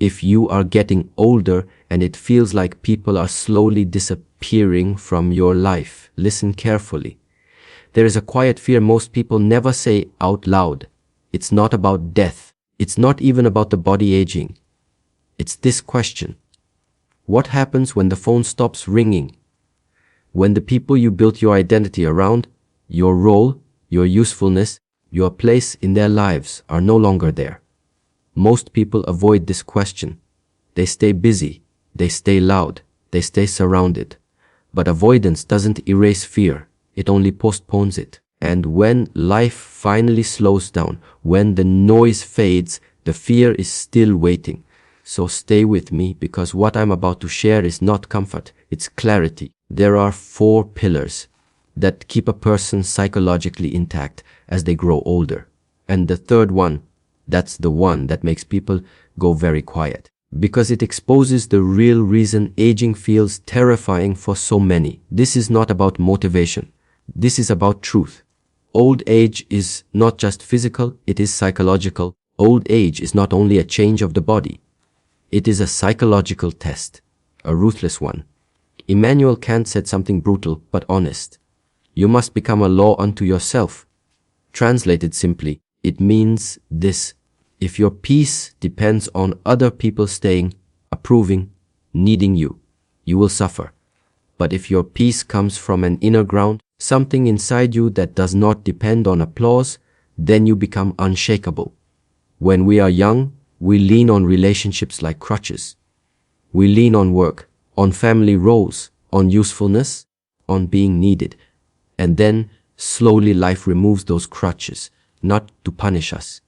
If you are getting older and it feels like people are slowly disappearing from your life, listen carefully. There is a quiet fear most people never say out loud. It's not about death. It's not even about the body aging. It's this question. What happens when the phone stops ringing? When the people you built your identity around, your role, your usefulness, your place in their lives are no longer there? Most people avoid this question. They stay busy, they stay loud, they stay surrounded. But avoidance doesn't erase fear, it only postpones it. And when life finally slows down, when the noise fades, the fear is still waiting. So stay with me, because what I'm about to share is not comfort, it's clarity. There are 4 pillars that keep a person psychologically intact as they grow older. And the third one, that's the one that makes people go very quiet, because it exposes the real reason aging feels terrifying for so many. This is not about motivation. This is about truth. Old age is not just physical, it is psychological. Old age is not only a change of the body. It is a psychological test, a ruthless one. Immanuel Kant said something brutal but honest. You must become a law unto yourself. Translated simply, it means this. If your peace depends on other people staying, approving, needing you, you will suffer. But if your peace comes from an inner ground, something inside you that does not depend on applause, then you become unshakable. When we are young, we lean on relationships like crutches. We lean on work, on family roles, on usefulness, on being needed. And then, slowly life removes those crutches, not to punish us,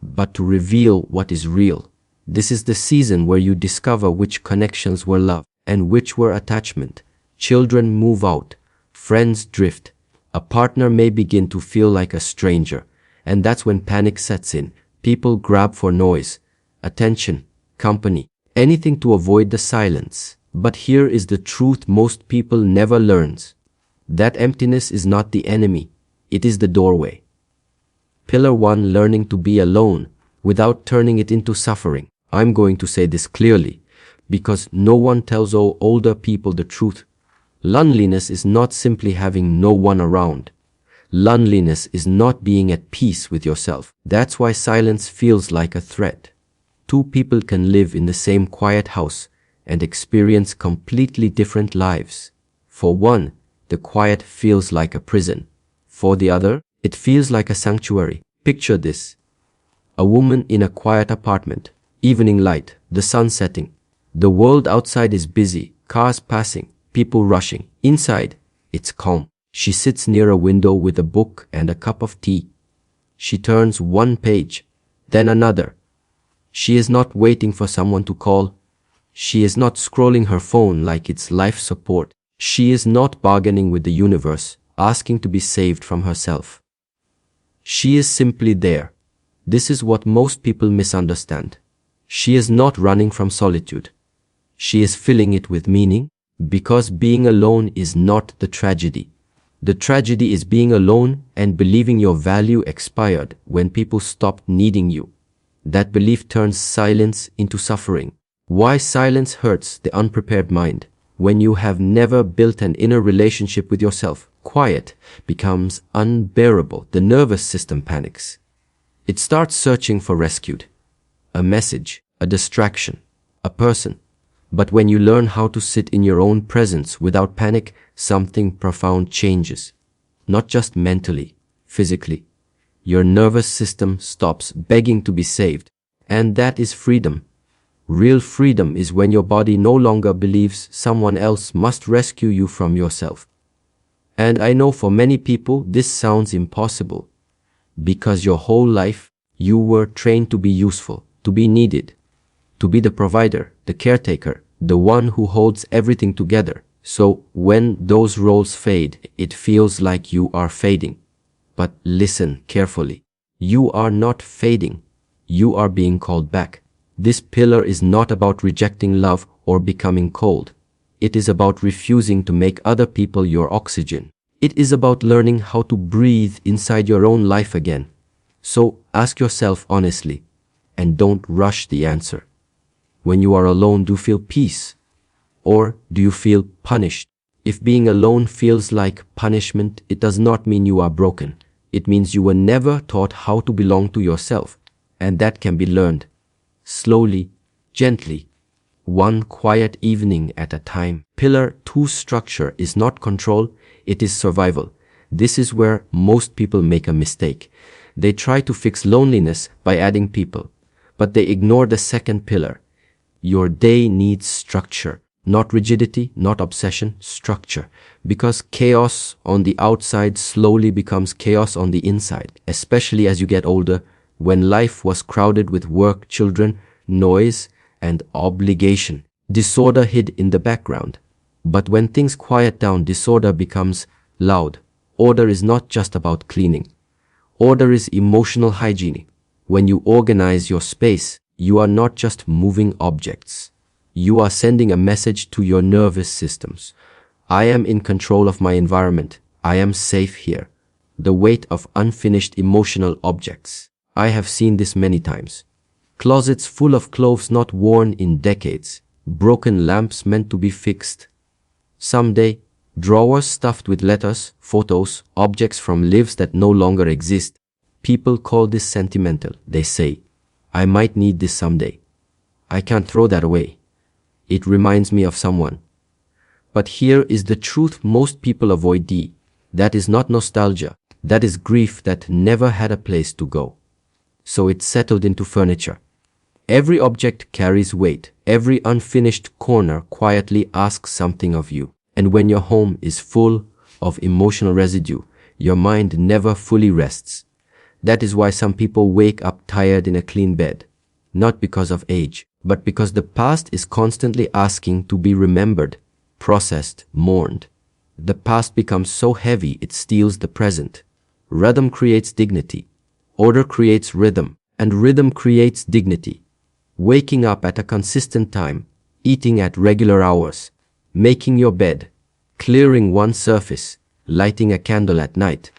but to reveal what is real. This is the season where you discover which connections were love and which were attachment. Children move out, friends drift, a partner may begin to feel like a stranger, and that's when panic sets in. People grab for noise, attention, company, anything to avoid the silence. But here is the truth most people never learns. That emptiness is not the enemy, it is the doorway. Pillar 1, learning to be alone without turning it into suffering. I'm going to say this clearly, because no one tells older people the truth. Loneliness is not simply having no one around. Loneliness is not being at peace with yourself. That's why silence feels like a threat. 2 people can live in the same quiet house and experience completely different lives. For one, the quiet feels like a prison. For the other, it feels like a sanctuary. Picture this. A woman in a quiet apartment, evening light, the sun setting. The world outside is busy, cars passing, people rushing. Inside, it's calm. She sits near a window with a book and a cup of tea. She turns one page, then another. She is not waiting for someone to call. She is not scrolling her phone like it's life support. She is not bargaining with the universe, asking to be saved from herself. She is simply there. This is what most people misunderstand. She is not running from solitude. She is filling it with meaning, because being alone is not the tragedy. The tragedy is being alone and believing your value expired when people stopped needing you. That belief turns silence into suffering. Why silence hurts the unprepared mind? When you have never built an inner relationship with yourself, quiet becomes unbearable. The nervous system panics. It starts searching for rescued, a message, a distraction, a person. But when you learn how to sit in your own presence without panic, something profound changes. Not just mentally, physically. Your nervous system stops begging to be saved. And that is freedom. Real freedom is when your body no longer believes someone else must rescue you from yourself. And I know for many people this sounds impossible, because your whole life you were trained to be useful, to be needed, to be the provider, the caretaker, the one who holds everything together. So when those roles fade, it feels like you are fading. But listen carefully. You are not fading. You are being called back. This pillar is not about rejecting love or becoming cold. It is about refusing to make other people your oxygen. It is about learning how to breathe inside your own life again. So ask yourself honestly, and don't rush the answer. When you are alone, do you feel peace? Or do you feel punished? If being alone feels like punishment, it does not mean you are broken. It means you were never taught how to belong to yourself, and that can be learned. Slowly, gently, one quiet evening at a time. Pillar 2 structure is not control, it is survival. This is where most people make a mistake. They try to fix loneliness by adding people, but they ignore the second pillar. Your day needs structure. Not rigidity, not obsession, structure. Because chaos on the outside slowly becomes chaos on the inside, especially as you get older, when life was crowded with work, children, noise, and obligation. Disorder hid in the background. But when things quiet down, disorder becomes loud. Order is not just about cleaning. Order is emotional hygiene. When you organize your space, you are not just moving objects. You are sending a message to your nervous systems. I am in control of my environment. I am safe here. The weight of unfinished emotional objects. I have seen this many times. Closets full of clothes not worn in decades. Broken lamps meant to be fixed someday. Drawers stuffed with letters, photos, objects from lives that no longer exist. People call this sentimental. They say, I might need this someday. I can't throw that away. It reminds me of someone. But here is the truth most people avoid. That is not nostalgia. That is grief that never had a place to go. So it settled into furniture. Every object carries weight. Every unfinished corner quietly asks something of you. And when your home is full of emotional residue, your mind never fully rests. That is why some people wake up tired in a clean bed. Not because of age, but because the past is constantly asking to be remembered, processed, mourned. The past becomes so heavy it steals the present. Rhythm creates dignity. Order creates rhythm, and rhythm creates dignity. Waking up at a consistent time, eating at regular hours, making your bed, clearing one surface, lighting a candle at night,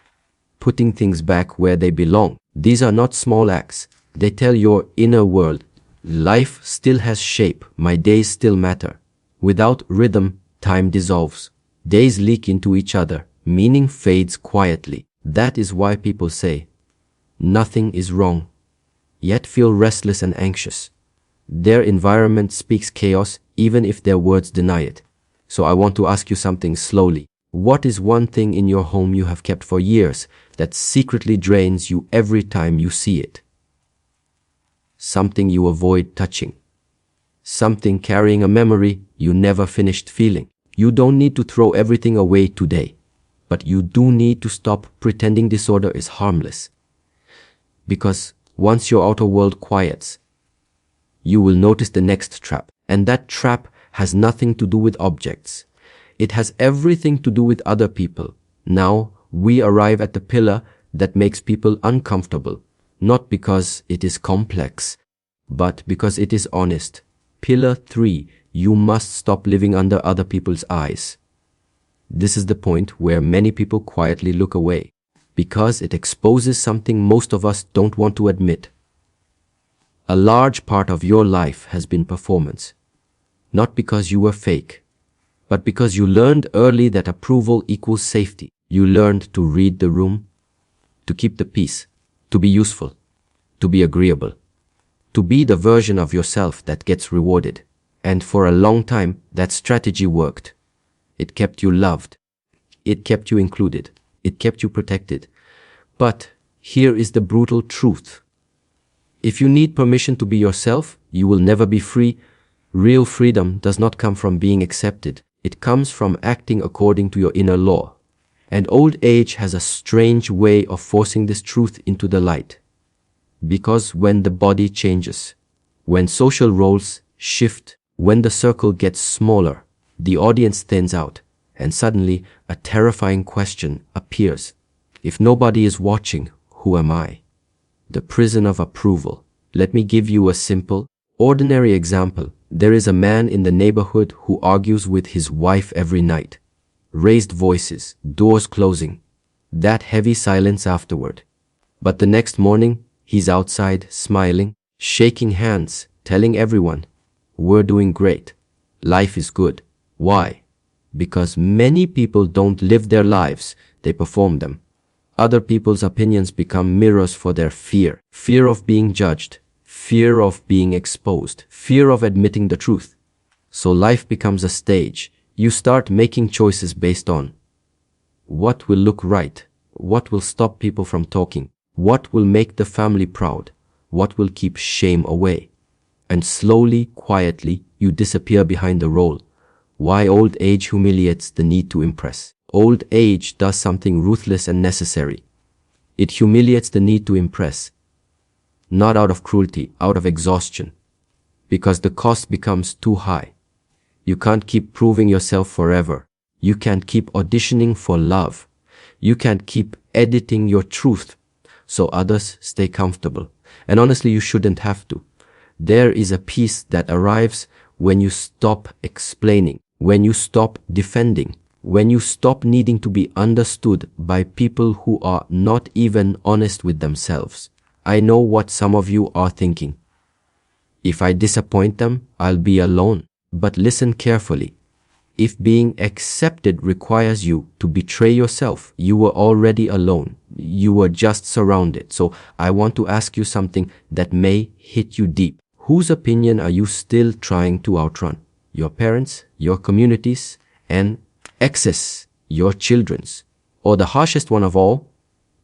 putting things back where they belong. These are not small acts. They tell your inner world, life still has shape, my days still matter. Without rhythm, time dissolves. Days leak into each other, meaning fades quietly. That is why people say, nothing is wrong, yet feel restless and anxious. Their environment speaks chaos, even if their words deny it. So I want to ask you something slowly. What is one thing in your home you have kept for years that secretly drains you every time you see it? Something you avoid touching. Something carrying a memory you never finished feeling. You don't need to throw everything away today, but you do need to stop pretending disorder is harmless. Because once your outer world quiets, you will notice the next trap. And that trap has nothing to do with objects. It has everything to do with other people. Now we arrive at the pillar that makes people uncomfortable. Not because it is complex, but because it is honest. Pillar 3. You must stop living under other people's eyes. This is the point where many people quietly look away, because it exposes something most of us don't want to admit. A large part of your life has been performance. Not because you were fake, but because you learned early that approval equals safety. You learned to read the room, to keep the peace, to be useful, to be agreeable, to be the version of yourself that gets rewarded. And for a long time, that strategy worked. It kept you loved. It kept you included. It kept you protected. But here is the brutal truth. If you need permission to be yourself, you will never be free. Real freedom does not come from being accepted. It comes from acting according to your inner law. And old age has a strange way of forcing this truth into the light. Because when the body changes, when social roles shift, when the circle gets smaller, the audience thins out, and suddenly a terrifying question appears. If nobody is watching, who am I? The prison of approval. Let me give you a simple, ordinary example. There is a man in the neighborhood who argues with his wife every night. Raised voices, doors closing, that heavy silence afterward. But the next morning, he's outside, smiling, shaking hands, telling everyone, we're doing great. Life is good. Why? Because many people don't live their lives, they perform them. Other people's opinions become mirrors for their fear. Fear of being judged, fear of being exposed, fear of admitting the truth. So life becomes a stage. You start making choices based on what will look right, what will stop people from talking, what will make the family proud, what will keep shame away. And slowly, quietly, you disappear behind the role. Why old age humiliates the need to impress. Old age does something ruthless and necessary. It humiliates the need to impress. Not out of cruelty, out of exhaustion. Because the cost becomes too high. You can't keep proving yourself forever. You can't keep auditioning for love. You can't keep editing your truth so others stay comfortable. And honestly, you shouldn't have to. There is a peace that arrives when you stop explaining, when you stop defending, when you stop needing to be understood by people who are not even honest with themselves. I know what some of you are thinking. If I disappoint them, I'll be alone. But listen carefully. If being accepted requires you to betray yourself, you were already alone. You were just surrounded. So I want to ask you something that may hit you deep. Whose opinion are you still trying to outrun? Your parents, your communities, and exes, your children's? Or the harshest one of all,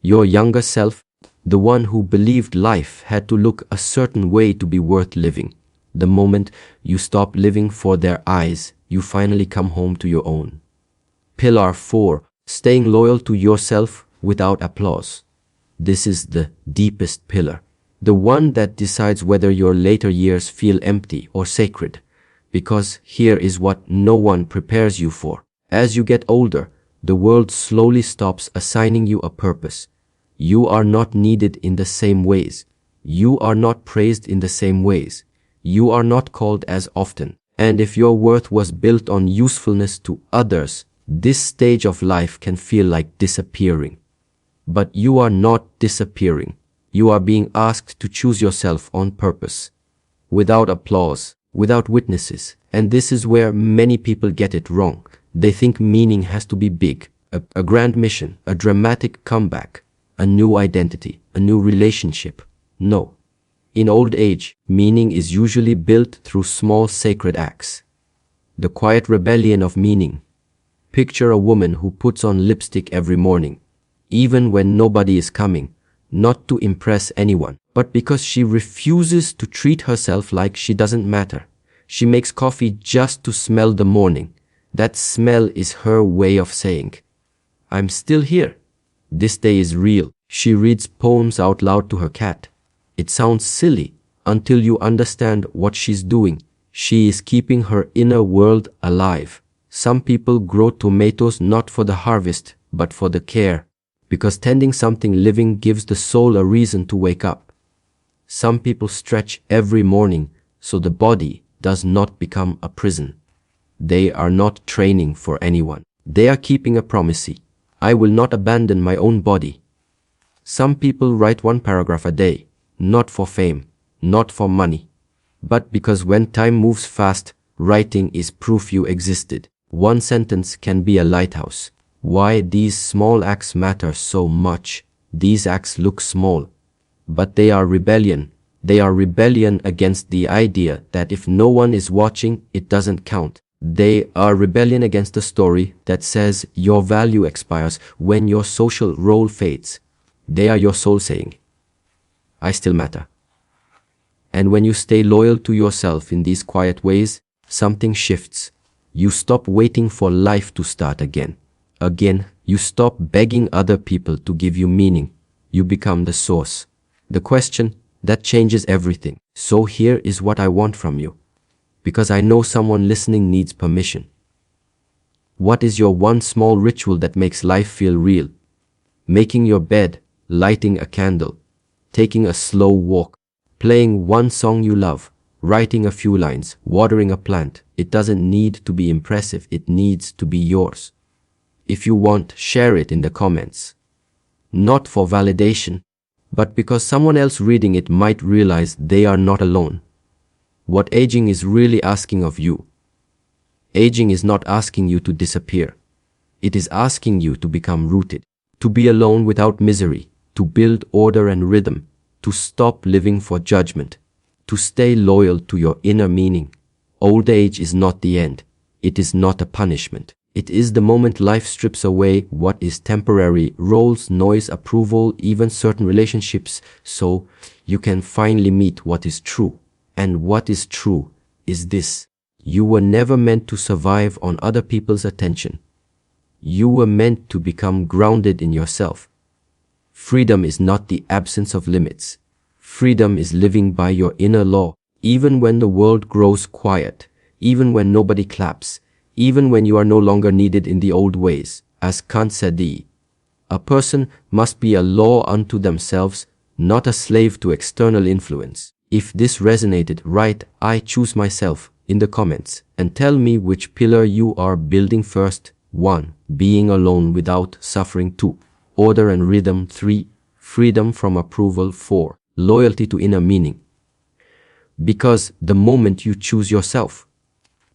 your younger self, the one who believed life had to look a certain way to be worth living? The moment you stop living for their eyes, you finally come home to your own. Pillar 4. Staying loyal to yourself without applause. This is the deepest pillar. The one that decides whether your later years feel empty or sacred. Because here is what no one prepares you for. As you get older, the world slowly stops assigning you a purpose. You are not needed in the same ways. You are not praised in the same ways. You are not called as often. And if your worth was built on usefulness to others, this stage of life can feel like disappearing. But you are not disappearing. You are being asked to choose yourself on purpose, without applause, without witnesses. And this is where many people get it wrong. They think meaning has to be big, a grand mission, a dramatic comeback, a new identity, a new relationship. No. In old age, meaning is usually built through small sacred acts. The quiet rebellion of meaning. Picture a woman who puts on lipstick every morning, even when nobody is coming, not to impress anyone, but because she refuses to treat herself like she doesn't matter. She makes coffee just to smell the morning. That smell is her way of saying, I'm still here. This day is real. She reads poems out loud to her cat. It sounds silly until you understand what she's doing. She is keeping her inner world alive. Some people grow tomatoes not for the harvest, but for the care, because tending something living gives the soul a reason to wake up. Some people stretch every morning so the body does not become a prison. They are not training for anyone. They are keeping a promise. I will not abandon my own body. Some people write one paragraph a day. Not for fame, not for money, but because when time moves fast, writing is proof you existed. One sentence can be a lighthouse. Why these small acts matter so much? These acts look small, but they are rebellion. They are rebellion against the idea that if no one is watching, it doesn't count. They are rebellion against the story that says your value expires when your social role fades. They are your soul saying, I still matter. And when you stay loyal to yourself in these quiet ways, something shifts. You stop waiting for life to start again. You stop begging other people to give you meaning. You become the source. The question that changes everything. So here is what I want from you. Because I know someone listening needs permission. What is your one small ritual that makes life feel real? Making your bed, lighting a candle, taking a slow walk, playing one song you love, writing a few lines, watering a plant. It doesn't need to be impressive. It needs to be yours. If you want, share it in the comments. Not for validation, but because someone else reading it might realize they are not alone. what aging is really asking of you. Aging is not asking you to disappear. It is asking you to become rooted, to be alone without misery, to build order and rhythm, to stop living for judgment, to stay loyal to your inner meaning. Old age is not the end. It is not a punishment. It is the moment life strips away what is temporary, roles, noise, approval, even certain relationships, so you can finally meet what is true. And what is true is this: you were never meant to survive on other people's attention. You were meant to become grounded in yourself. Freedom is not the absence of limits. Freedom is living by your inner law, even when the world grows quiet, even when nobody claps, even when you are no longer needed in the old ways. As Kant said, a person must be a law unto themselves, not a slave to external influence. If this resonated, write "I choose myself" in the comments and tell me which pillar you are building first. 1. Being alone without suffering. 2. Order and rhythm. 3. Freedom from approval. 4. Loyalty to inner meaning. Because the moment you choose yourself,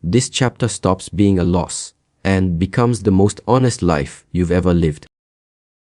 this chapter stops being a loss and becomes the most honest life you've ever lived.